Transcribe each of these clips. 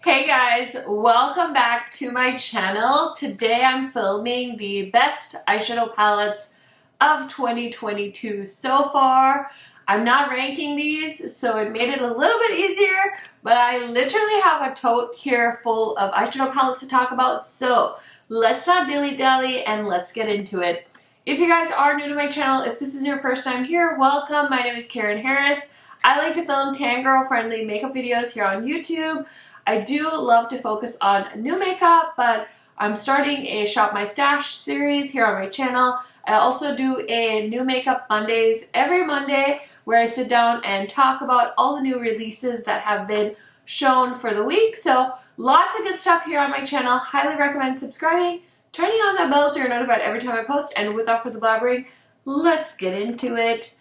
Hey guys, welcome back to my channel. Today I'm filming the best eyeshadow palettes of 2022 so far. I'm not ranking these, so it made it a little bit easier, but I literally have a tote here full of eyeshadow palettes to talk about, so let's not dilly-dally and let's get into it. If you guys are new to my channel, if this is your first time here, welcome. My name is KARENHARRIS. I like to film tan girl friendly makeup videos here on YouTube. I do love to focus on new makeup, but I'm starting a Shop My Stash series here on my channel. I also do a new makeup Mondays every Monday where I sit down and talk about all the new releases that have been shown for the week. So lots of good stuff here on my channel. Highly recommend subscribing, turning on that bell so you're notified every time I post, and without further blabbering, let's get into it.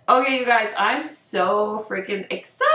Okay, you guys, I'm so freaking excited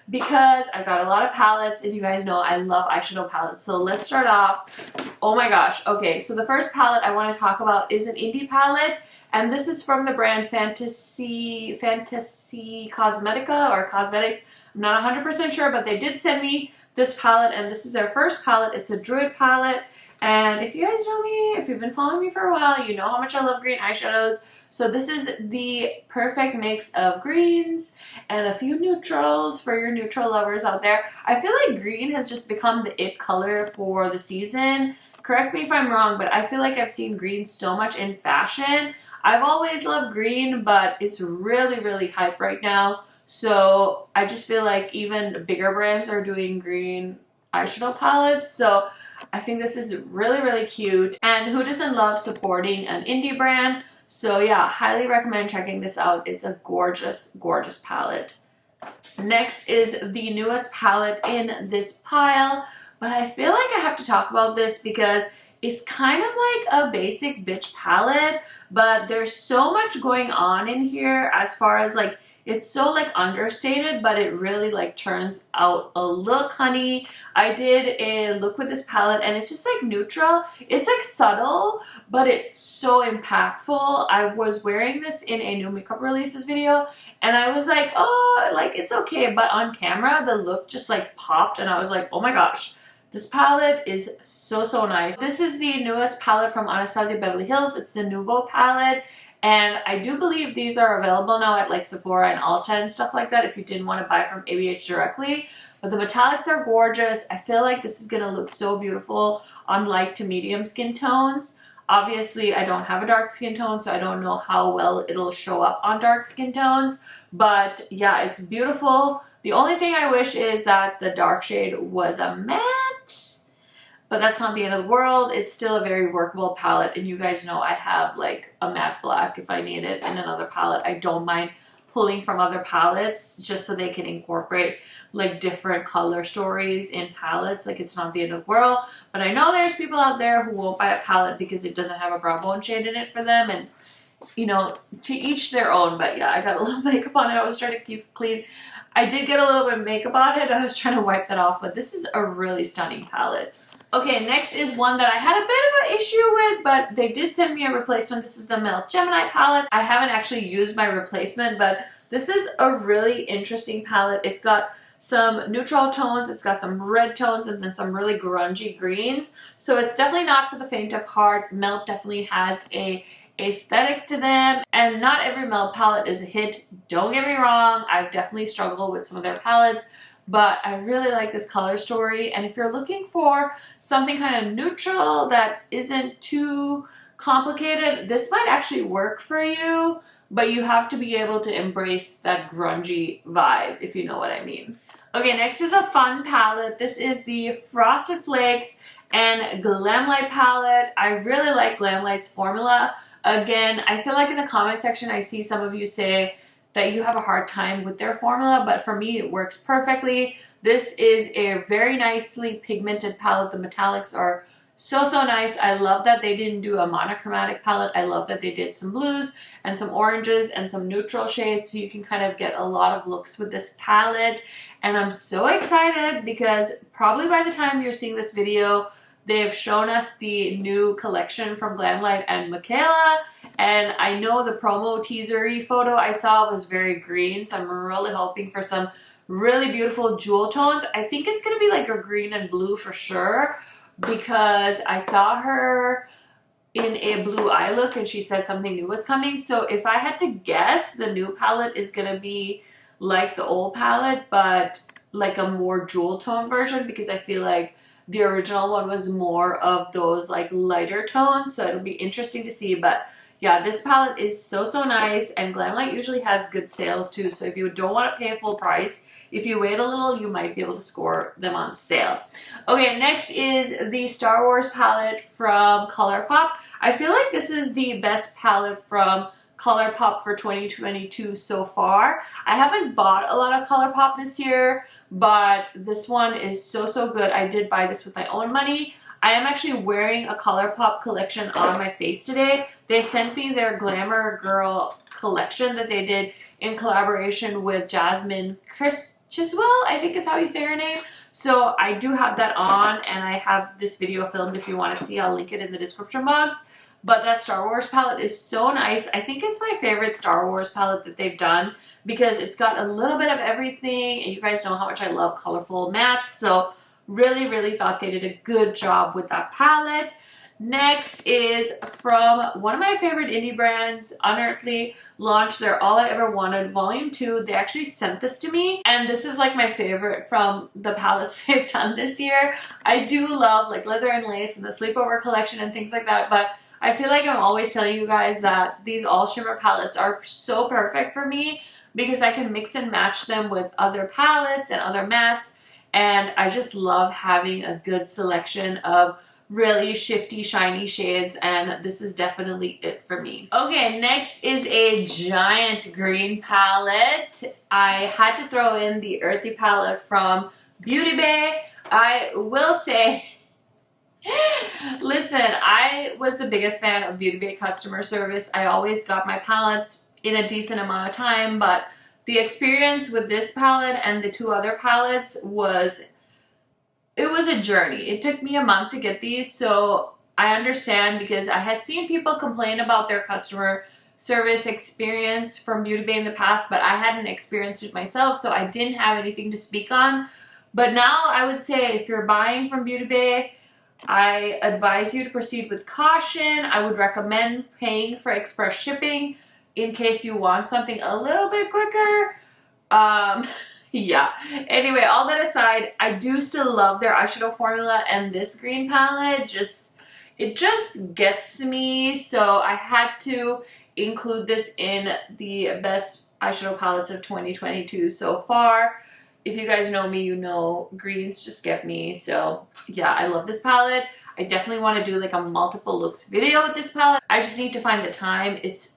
because I've got a lot of palettes, and you guys know I love eyeshadow palettes. So let's start off. Oh my gosh. Okay, so the first palette I want to talk about is an indie palette, and this is from the brand Fantasy Cosmetica or Cosmetics. I'm not 100% sure, but they did send me this palette, and this is their first palette. It's a Druid palette, and if you guys know me, if you've been following me for a while, you know how much I love green eyeshadows. So this is the perfect mix of greens and a few neutrals for your neutral lovers out there. I feel like green has just become the it color for the season. Correct me if I'm wrong, but I feel like I've seen green so much in fashion. I've always loved green, but it's really, really hype right now. So I just feel like even bigger brands are doing green eyeshadow palettes. So I think this is really, really cute. And who doesn't love supporting an indie brand? So yeah, highly recommend checking this out. It's a gorgeous, gorgeous palette. Next is the newest palette in this pile, but I feel like I have to talk about this because it's kind of like a basic bitch palette, but there's so much going on in here as far as like, it's so like understated, but it really like turns out a look, honey. I did a look with this palette and it's just like neutral. It's like subtle, but it's so impactful. I was wearing this in a new makeup releases video and I was like, oh, like it's okay. But on camera, the look just like popped and I was like, oh my gosh. This palette is so, so nice. This is the newest palette from Anastasia Beverly Hills. It's the Nouveau palette. And I do believe these are available now at like Sephora and Ulta and stuff like that if you didn't want to buy from ABH directly. But the metallics are gorgeous. I feel like this is going to look so beautiful on light to medium skin tones. Obviously, I don't have a dark skin tone, so I don't know how well it'll show up on dark skin tones. But yeah, it's beautiful. The only thing I wish is that the dark shade was a matte. But that's not the end of the world. It's still a very workable palette. And you guys know I have like a matte black if I need it in another palette. I don't mind pulling from other palettes just so they can incorporate like different color stories in palettes. Like it's not the end of the world. But I know there's people out there who won't buy a palette because it doesn't have a brow bone shade in it for them. And you know, to each their own. But yeah, I got a little makeup on it. I was trying to keep it clean. I did get a little bit of makeup on it. I was trying to wipe that off. But this is a really stunning palette. Okay, next is one that I had a bit of an issue with, but they did send me a replacement. This is the Melt Gemini palette. I haven't actually used my replacement, but this is a really interesting palette. It's got some neutral tones, it's got some red tones, and then some really grungy greens. So it's definitely not for the faint of heart. Melt definitely has a aesthetic to them, and not every Melt palette is a hit. Don't get me wrong, I've definitely struggled with some of their palettes. But I really like this color story, and if you're looking for something kind of neutral that isn't too complicated, this might actually work for you, but you have to be able to embrace that grungy vibe, if you know what I mean. Okay, next is a fun palette. This is the Frosted Flakes and Glamlite palette. I really like Glamlite's formula. Again, I feel like in the comment section I see some of you say that you have a hard time with their formula, but for me it works perfectly. This is a very nicely pigmented palette. The metallics are so, so nice. I love that they didn't do a monochromatic palette. I love that they did some blues and some oranges and some neutral shades, so you can kind of get a lot of looks with this palette. And I'm so excited because probably by the time you're seeing this video, they've shown us the new collection from Glamlite and Michaela, and I know the promo teaser-y photo I saw was very green, so I'm really hoping for some really beautiful jewel tones. I think it's gonna be like a green and blue for sure, because I saw her in a blue eye look and she said something new was coming. So if I had to guess, the new palette is gonna be like the old palette, but like a more jewel tone version, because I feel like the original one was more of those like lighter tones. So it'll be interesting to see. But yeah, this palette is so nice, and Glamlite usually has good sales too. So if you don't want to pay full price, if you wait a little, you might be able to score them on sale. Okay, next is the Star Wars palette from ColourPop. I feel like this is the best palette from ColourPop for 2022 so far. I haven't bought a lot of ColourPop this year, but this one is so good. I did buy this with my own money. I am actually wearing a ColourPop collection on my face today. They sent me their Glamour Girl collection that they did in collaboration with Jasmine Chiswell, I think is how you say her name. So I do have that on, and I have this video filmed if you want to see. I'll link it in the description box. But that Star Wars palette is so nice. I think it's my favorite Star Wars palette that they've done, because it's got a little bit of everything, and you guys know how much I love colorful mattes. So really thought they did a good job with that palette. Next is from one of my favorite indie brands, Unearthly, launched their All I Ever Wanted Volume 2. They actually sent this to me, and this is like my favorite from the palettes they've done this year. I do love like Leather and Lace and the Sleepover collection and things like that, but I feel like I'm always telling you guys that these all shimmer palettes are so perfect for me, because I can mix and match them with other palettes and other mattes, and I just love having a good selection of really shifty, shiny shades, and this is definitely it for me. Okay, next is a giant green palette. I had to throw in the Earthy palette from Beauty Bay. I will say, listen, I was the biggest fan of Beauty Bay customer service. I always got my palettes in a decent amount of time, but the experience with this palette and the two other palettes was a journey. It took me a month to get these, so I understand, because I had seen people complain about their customer service experience from Beauty Bay in the past, but I hadn't experienced it myself, so I didn't have anything to speak on. But now I would say, if you're buying from Beauty Bay, I advise you to proceed with caution. I would recommend paying for express shipping in case you want something a little bit quicker. Yeah. Anyway, all that aside, I do still love their eyeshadow formula, and this green palette it just gets me. So I had to include this in the best eyeshadow palettes of 2022 so far. If you guys know me, you know greens just get me. So yeah, I love this palette. I definitely want to do like a multiple looks video with this palette. I just need to find the time. It's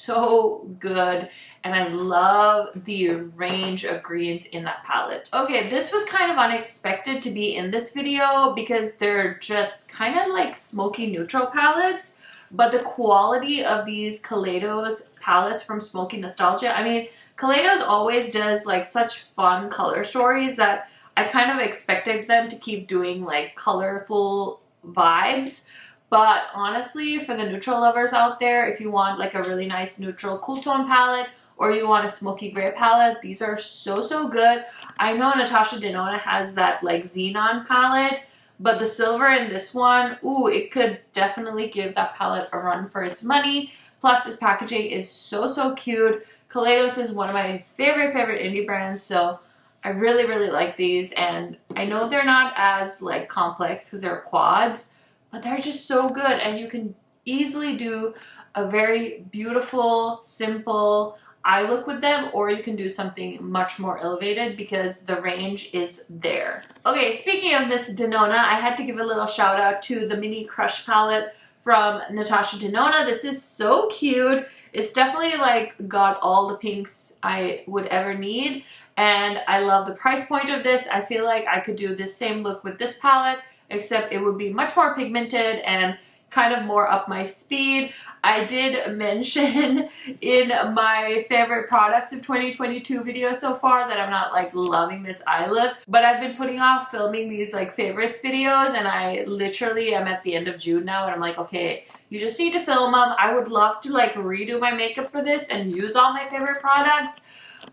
so good, and I love the range of greens in that palette. Okay, this was kind of unexpected to be in this video, because they're just kind of like smoky neutral palettes, but the quality of these Kaleidos palettes from Smoky Nostalgia, I mean, Kaleidos always does like such fun color stories that I kind of expected them to keep doing like colorful vibes. But honestly, for the neutral lovers out there, if you want like a really nice neutral cool tone palette, or you want a smoky gray palette, these are so good. I know Natasha Denona has that like xenon palette, but the silver in this one, ooh, it could definitely give that palette a run for its money. Plus, this packaging is so cute. Kaleidos is one of my favorite indie brands, so I really like these. And I know they're not as like complex because they're quads, but they're just so good, and you can easily do a very beautiful, simple eye look with them, or you can do something much more elevated because the range is there. Okay, speaking of Miss Denona, I had to give a little shout out to the Mini Crush palette from Natasha Denona. This is so cute. It's definitely like got all the pinks I would ever need, and I love the price point of this. I feel like I could do this same look with this palette, except it would be much more pigmented and kind of more up my speed. I did mention in my favorite products of 2022 video so far that I'm not like loving this eye look, but I've been putting off filming these like favorites videos, and I literally am at the end of June now, and I'm like, okay, you just need to film them. I would love to like redo my makeup for this and use all my favorite products,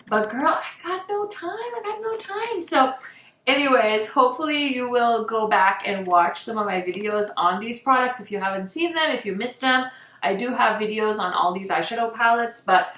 But girl, I got no time. So anyways, hopefully you will go back and watch some of my videos on these products if you haven't seen them, if you missed them. I do have videos on all these eyeshadow palettes, but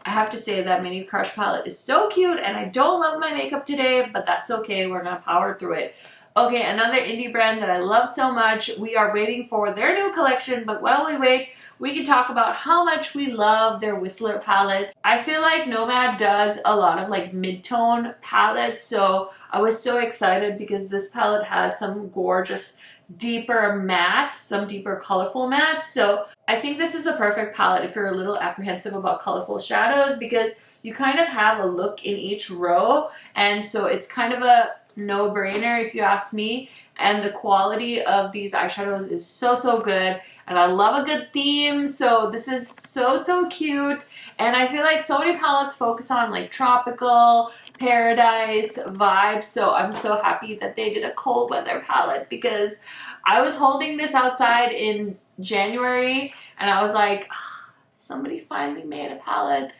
I have to say that Mini Crush palette is so cute, and I don't love my makeup today, but that's okay. We're gonna power through it. Okay, another indie brand that I love so much. We are waiting for their new collection, but while we wait, we can talk about how much we love their Whistler palette. I feel like Nomad does a lot of like mid-tone palettes, so I was so excited because this palette has some gorgeous deeper mattes, some deeper colorful mattes. So I think this is the perfect palette if you're a little apprehensive about colorful shadows, because you kind of have a look in each row, and so it's kind of a no-brainer if you ask me. And the quality of these eyeshadows is so good, and I love a good theme, so this is so cute. And I feel like so many palettes focus on like tropical, paradise vibes, so I'm so happy that they did a cold weather palette, because I was holding this outside in January and I was like, oh, somebody finally made a palette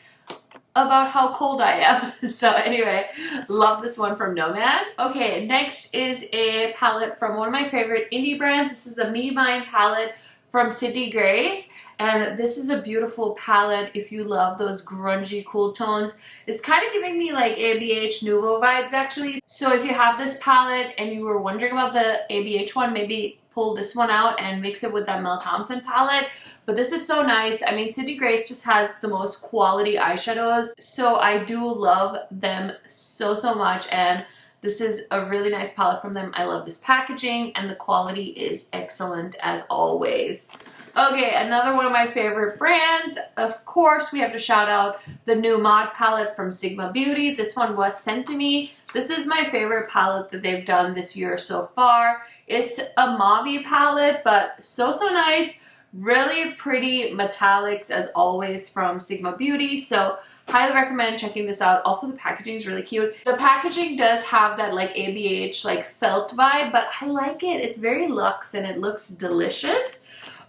about how cold I am. So anyway, love this one from Nomad. Okay, next is a palette from one of my favorite indie brands. This is the Me Mine palette from Sydney Grace, and this is a beautiful palette if you love those grungy cool tones. It's kind of giving me like ABH Nouveau vibes actually. So if you have this palette and you were wondering about the ABH one, maybe pull this one out and mix it with that Mel Thompson palette. But this is so nice. I mean, Sydney Grace just has the most quality eyeshadows, so I do love them so much, and this is a really nice palette from them. I love this packaging, and the quality is excellent as always. Okay, another one of my favorite brands. Of course, we have to shout out the new Mod palette from Sigma Beauty. This one was sent to me. This is my favorite palette that they've done this year so far. It's a mauve palette, but so nice. Really pretty metallics as always from Sigma Beauty, so highly recommend checking this out. Also, the packaging is really cute. The packaging does have that like ABH like felt vibe, but I like it. It's very luxe and it looks delicious.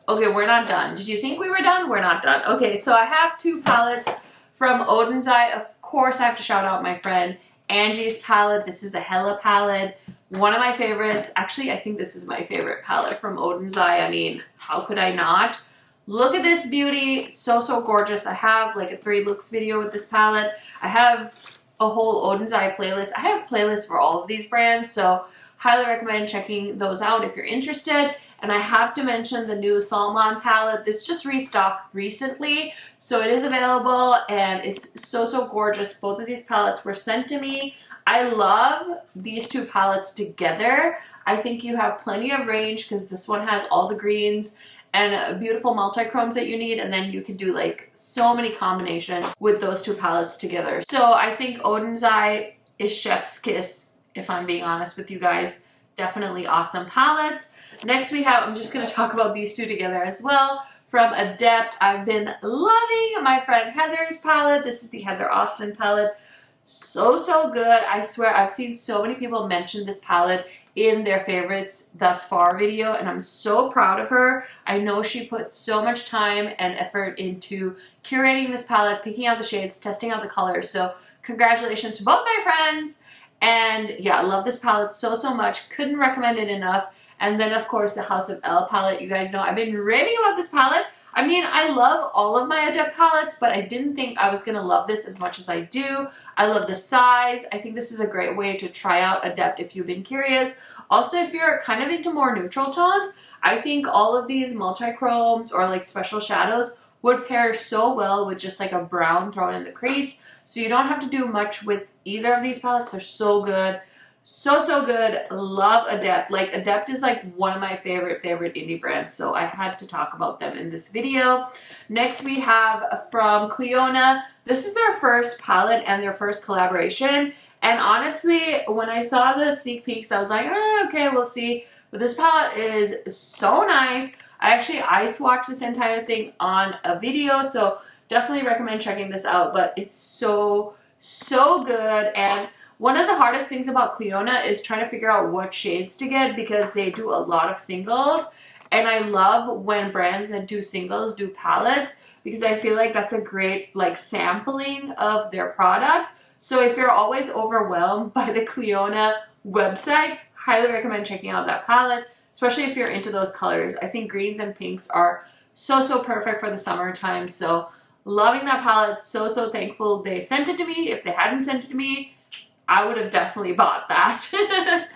Okay, we're not done. Did you think we were done? We're not done. Okay, so I have two palettes from Odins Eye. Of course, I have to shout out my friend Angie's palette. This is the HELA palette. One of my favorites. Actually, I think this is my favorite palette from Odins Eye. I mean, how could I not? Look at this beauty. So gorgeous. I have like a 3 looks video with this palette. I have a whole Odins Eye playlist. I have playlists for all of these brands, so highly recommend checking those out if you're interested. And I have to mention the new SOLMÅNE palette. This just restocked recently, so it is available and it's so gorgeous. Both of these palettes were sent to me. I love these two palettes together. I think you have plenty of range because this one has all the greens and beautiful multi-chromes that you need, and then you can do like so many combinations with those two palettes together. So I think Odins Eye is chef's kiss, if I'm being honest with you guys. Definitely awesome palettes. Next we have, I'm just going to talk about these two together as well. From Adept, I've been loving my friend Heather's palette. This is the Heather Austin palette. So good. I swear I've seen so many people mention this palette in their favorites thus far video, and I'm so proud of her. I know she put so much time and effort into curating this palette, picking out the shades, testing out the colors. So congratulations to both my friends. And yeah, I love this palette so much. Couldn't recommend it enough. And then of course the House of Elle palette. You guys know I've been raving about this palette. I mean, I love all of my Adept palettes, but I didn't think I was gonna love this as much as I do. I love the size. I think this is a great way to try out Adept if you've been curious. Also, if you're kind of into more neutral tones, I think all of these multi-chromes or like special shadows would pair so well with just like a brown thrown in the crease. So you don't have to do much with either of these palettes. They're so good. So good. Love Adept. Like, Adept is like one of my favorite indie brands, so I had to talk about them in this video. Next we have from Cleona. This is their first palette and their first collaboration, and honestly when I saw the sneak peeks I was like, okay, we'll see. But this palette is so nice. I actually ice watched this entire thing on a video, so definitely recommend checking this out. But it's so good. And one of the hardest things about Cleona is trying to figure out what shades to get because they do a lot of singles. And I love when brands that do singles do palettes, because I feel like that's a great like sampling of their product. So if you're always overwhelmed by the Cleona website, highly recommend checking out that palette, especially if you're into those colors. I think greens and pinks are so perfect for the summertime. So loving that palette, so thankful they sent it to me. If they hadn't sent it to me, I would have definitely bought that.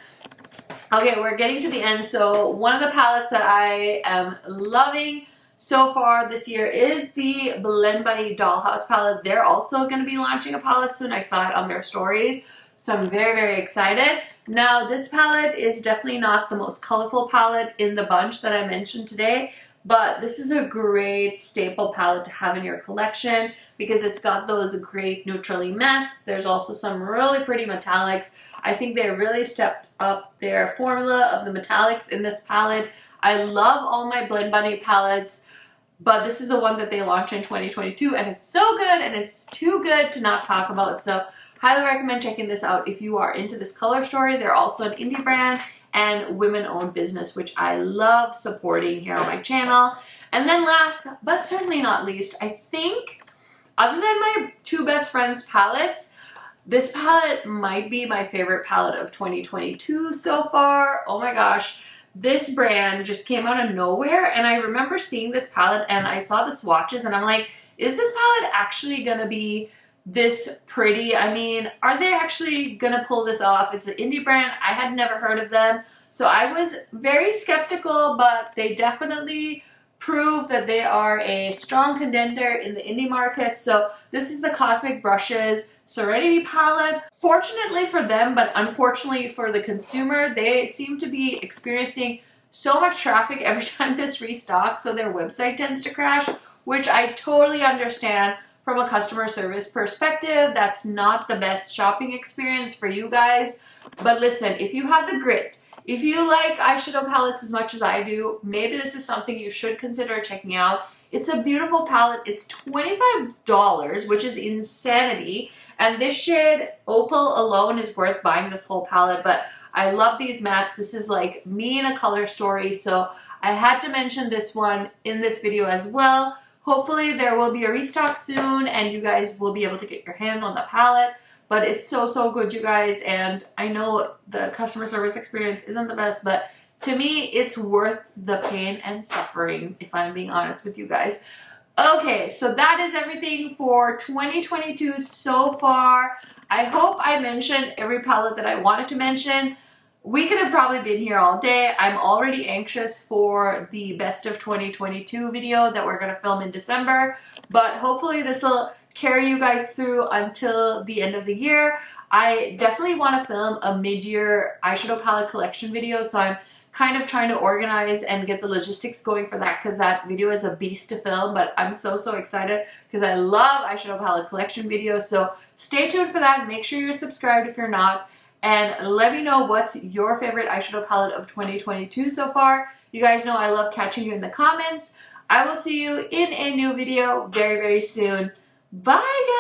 Okay, we're getting to the end. So one of the palettes that I am loving so far this year is the Blend Bunny Dollhouse palette. They're also going to be launching a palette soon. I saw it on their stories, so I'm very excited. Now, this palette is definitely not the most colorful palette in the bunch that I mentioned today, but this is a great staple palette to have in your collection because it's got those great neutrally mattes. There's also some really pretty metallics. I think they really stepped up their formula of the metallics in this palette. I love all my Blend Bunny palettes, but this is the one that they launched in 2022, and it's so good, and it's too good to not talk about. So highly recommend checking this out if you are into this color story. They're also an indie brand and women-owned business, which I love supporting here on my channel. And then last, but certainly not least, I think, other than my two best friends palettes, this palette might be my favorite palette of 2022 so far. Oh my gosh. This brand just came out of nowhere, and I remember seeing this palette and I saw the swatches and I'm like, is this palette actually gonna be this pretty? I mean, are they actually gonna pull this off? It's an indie brand. I had never heard of them, so I was very skeptical, but they definitely prove that they are a strong contender in the indie market. So this is the Cosmic Brushes Serenity palette. Fortunately for them, but unfortunately for the consumer, they seem to be experiencing so much traffic every time this restocks, so their website tends to crash, which I totally understand from a customer service perspective. That's not the best shopping experience for you guys. But listen, if you have the grit, if you like eyeshadow palettes as much as I do, maybe this is something you should consider checking out. It's a beautiful palette. It's $25, which is insanity. And this shade, Opal alone, is worth buying this whole palette. But I love these mattes. This is like me in a color story. So I had to mention this one in this video as well. Hopefully there will be a restock soon and you guys will be able to get your hands on the palette. But it's so good, you guys, and I know the customer service experience isn't the best, but to me, it's worth the pain and suffering, if I'm being honest with you guys. Okay, so that is everything for 2022 so far. I hope I mentioned every palette that I wanted to mention. We could have probably been here all day. I'm already anxious for the best of 2022 video that we're going to film in December, but hopefully this will carry you guys through until the end of the year. I definitely want to film a mid-year eyeshadow palette collection video, so I'm kind of trying to organize and get the logistics going for that because that video is a beast to film, but I'm so excited because I love eyeshadow palette collection videos. So stay tuned for that. Make sure you're subscribed if you're not, and let me know what's your favorite eyeshadow palette of 2022 so far. You guys know I love catching you in the comments. I will see you in a new video very soon. Bye, guys!